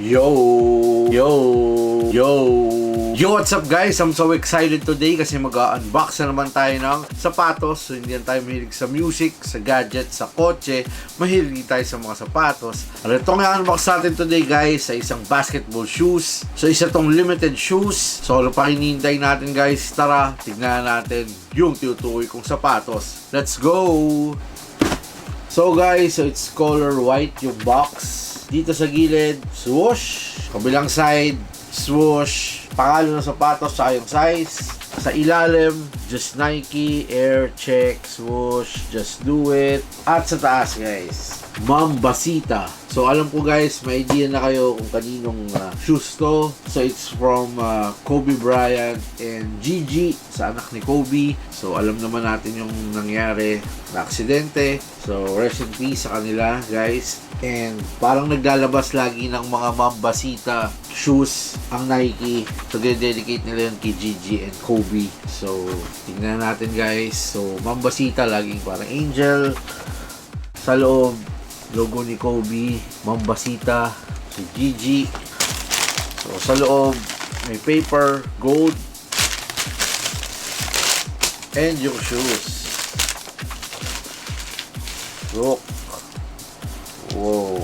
Yo! Yo! Yo! Yo, what's up guys? I'm so excited today kasi mag-unbox na naman tayo ng sapatos. So, hindi tayo mahilig sa music, sa gadgets, sa kotse. Mahilig tayo sa mga sapatos. At itong i-unbox natin today guys ay isang basketball shoes. So, isa tong limited shoes. So, ano pa hinihintay natin guys? Tara, tignan natin yung tinutukoy kong sapatos. Let's go! So guys, so it's color white yung box. Dito sa gilid, swoosh. Kabilang side, swoosh. Pangalan ng sapatos sa yung size. Sa ilalim, just Nike, Air Check, swoosh, just do it. At sa taas guys, Mambasita. So alam ko guys, may idea na kayo kung kaninong shoes to. So it's from Kobe Bryant and Gigi, sa anak ni Kobe. So alam naman natin yung nangyari na aksidente. So rest in peace sa kanila guys. And parang naglalabas lagi ng mga Mambasita shoes ang Nike. So dedicate nila yun kay Gigi and Kobe. So tingnan natin guys. So Mambasita laging parang angel. Sa loob, logo ni Kobe, Mambasita, si Gigi. So sa loob, may paper, gold, and yung shoes. Look. Wow.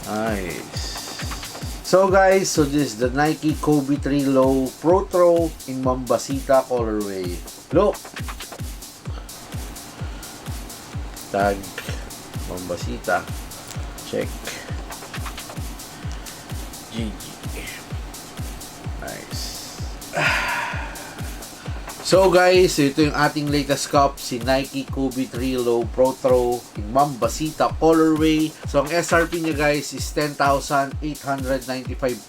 Nice. So guys, so this is the Nike Kobe 3 Low Pro Throw in Mambasita colorway. Look. Tag Mambasita. Check. Gigi. Nice. So guys, ito yung ating latest cup, si Nike Kobe 3 Low Pro Throw in Mambasita colorway. So ang SRP niya guys is 10,895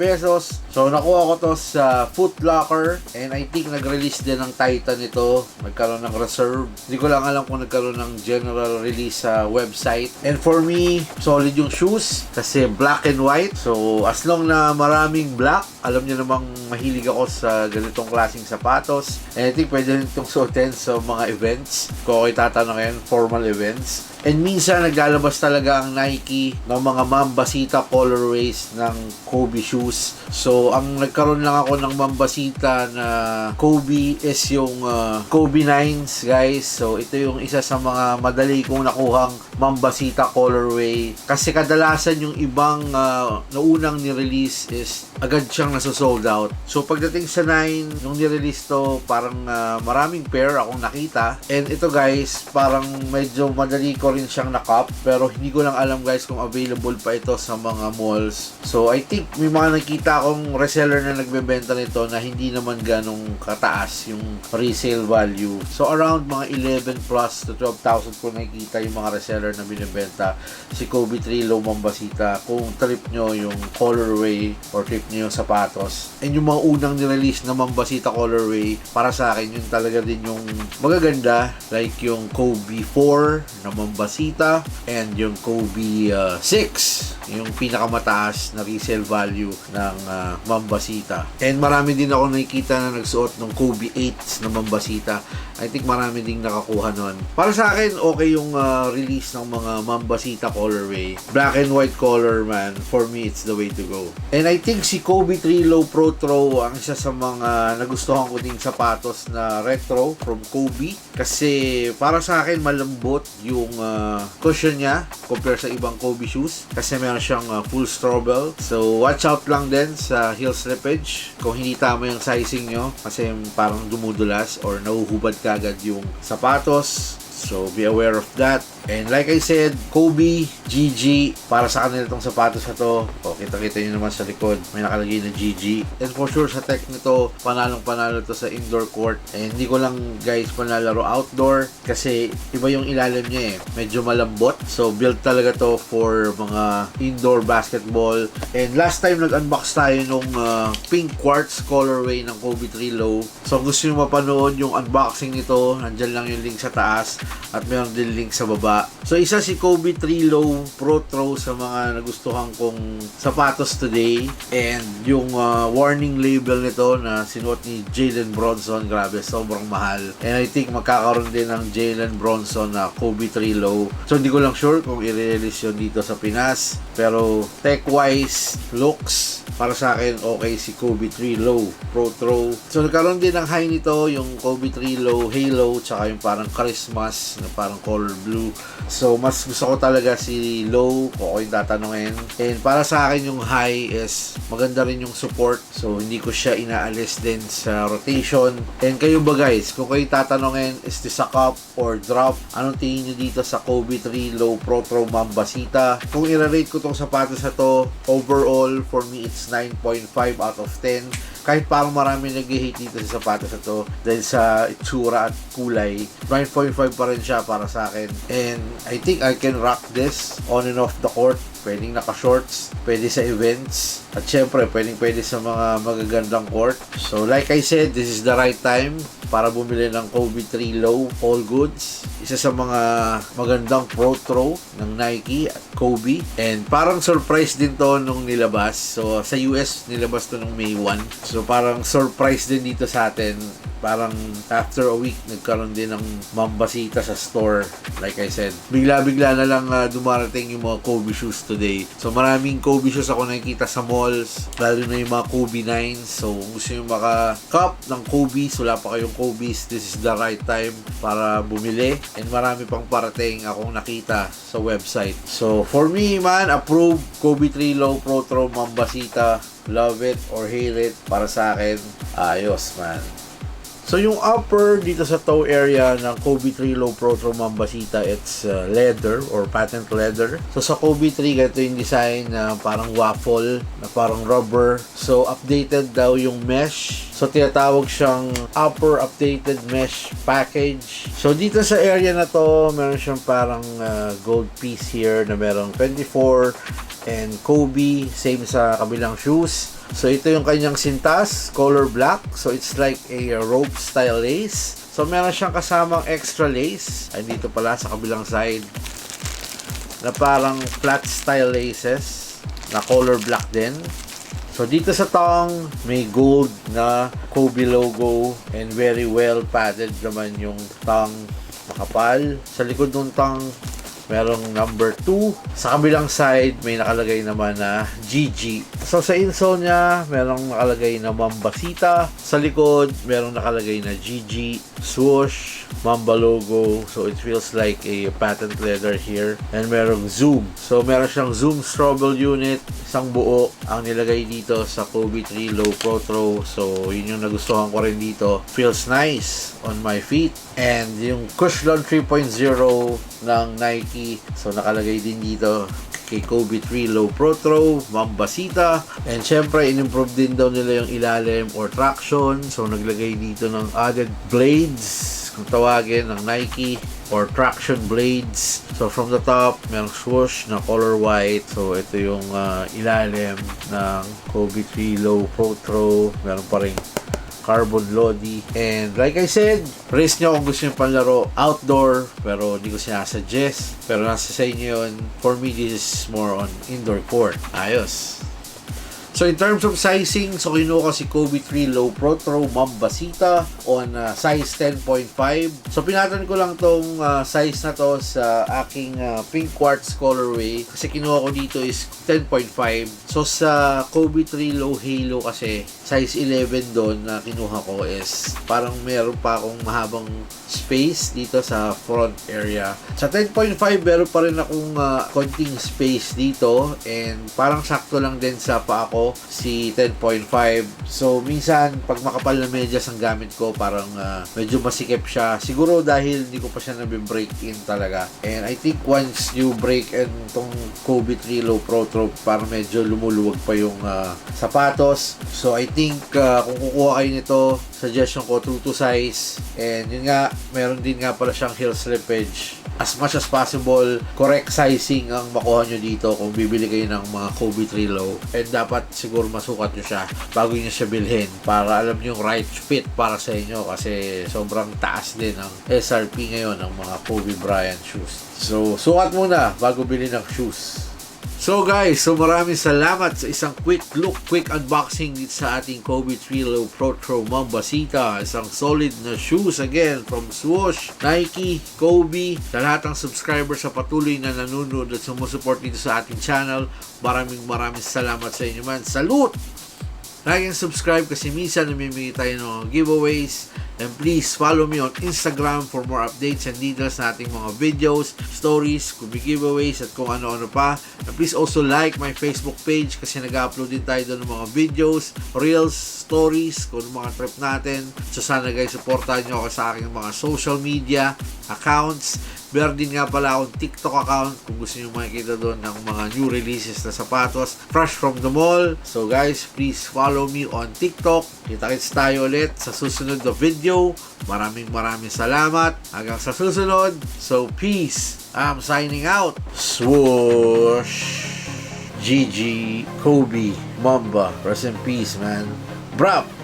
pesos. So nakuha ko to sa Foot Locker and I think nag-release din ng Titan ito. Nagkaroon ng reserve. Hindi ko lang alam kung nagkaroon ng general release sa website. And for me, solid yung shoes kasi black and white. So as long na maraming black, alam niyo namang mahilig ako sa ganitong klaseng sapatos. And I think pwede rin itong suotin sa mga events. Kung ako'y tatanungin, formal events. And minsan naglalabas talaga ang Nike ng mga Mambasita colorways ng Kobe shoes. So ang nagkaroon lang ako ng Mambasita na Kobe is yung Kobe 9s guys. So ito yung isa sa mga madali kong nakuhang Mambasita colorway. Kasi kadalasan yung ibang na unang ni-release is agad siyang nasa-sold out. So pagdating sa 9, nung ni-release to, parang maraming pair akong nakita. And ito guys, parang medyo madali ko rin siyang na-cop. Pero hindi ko lang alam guys kung available pa ito sa mga malls. So I think may mga nakita akong reseller na nagbebenta nito na hindi naman ganong kataas yung resale value. So around mga 11 plus to 12,000 ko nakikita yung mga reseller na binibenta si Kobe 3 Low Mambasita kung trip nyo yung colorway or trip nyo yung sapatos. And yung mga unang nirelease na Mambasita colorway, para sa akin yun talaga din yung magaganda, like yung Kobe 4 na Mambasita and yung Kobe 6, yung pinakamataas na resale value ng Mambasita. And marami din ako nakikita na nagsuot ng Kobe 8 na Mambasita. I think marami ding nakakuha nun. Para sa akin, okay yung release ng mga Mambasita colorway. Black and white color man, for me it's the way to go. And I think si Kobe 3 Low Pro Throw ang isa sa mga nagustuhan ko ding sapatos na retro from Kobe. Kasi para sa akin malambot yung cushion niya compare sa ibang Kobe shoes. Kasi meron siyang full strobel. So watch out lang din sa heel slippage kung hindi tama yung sizing nyo. Kasi parang dumudulas or nahuhubad kagad yung sapatos. So be aware of that. And like I said, Kobe, Gigi, para sa kanila itong sapatos na to. O, kita-kita nyo naman sa likod, may nakalagay na Gigi. And for sure sa tech nito, panalong-panalo to sa indoor court. And hindi ko lang guys panlalaro outdoor kasi iba yung ilalim niya eh. Medyo malambot. So built talaga to for mga indoor basketball. And last time nag-unbox tayo nung pink quartz colorway ng Kobe 3 Low. So gusto nyo mapanood yung unboxing nito, nandyan lang yung link sa taas. at meron din link sa baba. So isa si Kobe 3 Low Pro Throw sa mga nagustuhan kong sapatos today, and yung warning label nito na sinuot ni Jalen Bronson, grabe, sobrang mahal. And I think magkakaroon din ng Jalen Bronson na Kobe 3 Low. So hindi ko lang sure kung i-release yun dito sa Pinas, pero tech wise, looks, para sa akin okay si Kobe 3 Low Pro Throw. So nagkaroon din ng high nito yung Kobe 3 Low Halo, tsaka yung parang Christmas na parang color blue. So mas gusto ko talaga si Low kung ako yung tatanungin. And para sa akin yung high is maganda rin yung support, so hindi ko siya inaalis din sa rotation. And kayo ba guys, kung kayo tatanungin, is this a cup or drop? Anong tingin nyo dito sa Kobe 3 Low Pro Throw Mambasita? Kung i-rate ko tong sapatos na to, overall for me it's 9.5 out of 10. Kahit parang marami nag-hate dito sa sapatos na to dahil sa itsura at kulay, 9.5 pa rin siya para sa akin. And I think I can rock this on and off the court. Pwedeng naka-shorts, pwede sa events, at syempre pwede sa mga magagandang court. So like I said, this is the right time para bumili ng Kobe 3 Low All Goods. Isa sa mga magandang Pro Throw ng Nike at Kobe. And parang surprise din to nung nilabas. So sa US nilabas to nung May 1. So parang surprise din dito sa atin. Parang after a week nagkaroon din ng Mambasita sa store. Like I said, bigla-bigla na lang dumarating yung mga Kobe shoes today. So maraming Kobe shoes ako nakikita sa malls, lalo na yung mga Kobe 9s. So kung gusto nyo maka-cup ng Kobe, wala pa kayong Kobe's, this is the right time para bumili. And marami pang parating akong nakita sa website. So for me man, approve Kobe 3 Low Pro Throw Mambasita. Love it or hate it, para sa akin ayos man. So yung upper dito sa toe area ng Kobe 3 Low Pro Throw Mambasita, it's leather or patent leather. So sa Kobe 3, ganito yung design na parang waffle, na parang rubber. So updated daw yung mesh. So tinatawag siyang upper updated mesh package. So dito sa area na to, meron siyang parang gold piece here na merong 24 and Kobe, same sa kabilang shoes. So ito yung kanyang sintas, color black. So it's like a rope style lace. So meron siyang kasamang extra lace. Ay dito pala sa kabilang side, na parang flat style laces na color black din. So dito sa tongue, may gold na Kobe logo and very well padded naman yung tongue, makapal. Sa likod ng tongue, merong number 2. Sa kabilang side, may nakalagay naman na GG. So sa insole niya, merong nakalagay na Mambasita. Sa likod, merong nakalagay na GG, swoosh, Mamba logo. So it feels like a patent leather here. And merong zoom. So meron siyang zoom strobel unit, isang buo ang nilagay dito sa Kobe 3 Low Pro Throw. So yun yung nagustuhan ko rin dito. Feels nice on my feet. And yung Cushlon 3.0 ng Nike, so nakalagay din dito kay Kobe 3 Low Pro Throw Mambasita. And syempre in-improve din daw nila yung ilalim or traction. So naglagay dito ng added blades, kung tawagin, ng Nike, or traction blades. So from the top, merong swoosh na color white. So ito yung ilalim ng Kobe 3 Low Pro Throw. Meron pa rin carbon lodi. And like I said, race nyo kung gusto nyo panlaro outdoor, pero hindi ko sinasuggest. Pero nasa sa inyo yun. For me, this is more on indoor court. Ayos. So in terms of sizing, so kinuha ko si Kobe 3 Low Pro Throw Mambasita on size 10.5. So pinatan ko lang tong size na to sa aking pink quartz colorway kasi kinuha ko dito is 10.5. So sa Kobe 3 Low Halo kasi size 11 doon na kinuha ko is parang meron pa akong mahabang space dito sa front area. Sa 10.5 meron pa rin akong konting space dito, and parang sakto lang din sa paa ko si 10.5. So minsan pag makapal na medyas ang gamit ko, parang medyo masikip siya. Siguro dahil hindi ko pa siya nabe-break in talaga. And I think once you break in tong Kobe 3 Low Pro Throw, parang medyo lumuluwag pa yung sapatos. So I think kung kukuha kayo nito, suggestion ko true to size. And yun nga, meron din nga pala siyang heel slippage as much as possible, correct sizing ang makuha nyo dito kung bibili kayo ng mga Kobe 3 Low. And dapat siguro masukat nyo siya bago nyo siya bilhin para alam nyo yung right fit para sa inyo kasi sobrang taas din ang SRP ngayon ng mga Kobe Bryant shoes. So, sukat muna bago bilhin ng shoes. So guys, maraming salamat sa isang quick unboxing dito sa ating Kobe 3 Low Pro Mambasita. Isang solid na shoes again from Swoosh, Nike, Kobe. Sa lahat ng subscribers sa patuloy na nanonood at sumusuport dito sa ating channel, maraming salamat sa inyo man. Salute! Like and subscribe kasi minsan namimigay tayo ng giveaways. And please follow me on Instagram for more updates and details na ating mga videos, stories, Kobe giveaways at kung ano-ano pa. And please also like my Facebook page kasi nag-upload din tayo doon ng mga videos, reels, stories, kung ano mga trip natin. So sana guys, supportahan nyo ako sa aking mga social media accounts. Meron din nga pala akong TikTok account kung gusto nyo makikita doon ng mga new releases na sapatos fresh from the mall. So guys, please follow me on TikTok. Kita-kits tayo ulit sa susunod na video. Maraming salamat. Hanggang sa susunod. So peace. I'm signing out. Swoosh. GG. Kobe. Mamba. Rest in peace, man. Brap.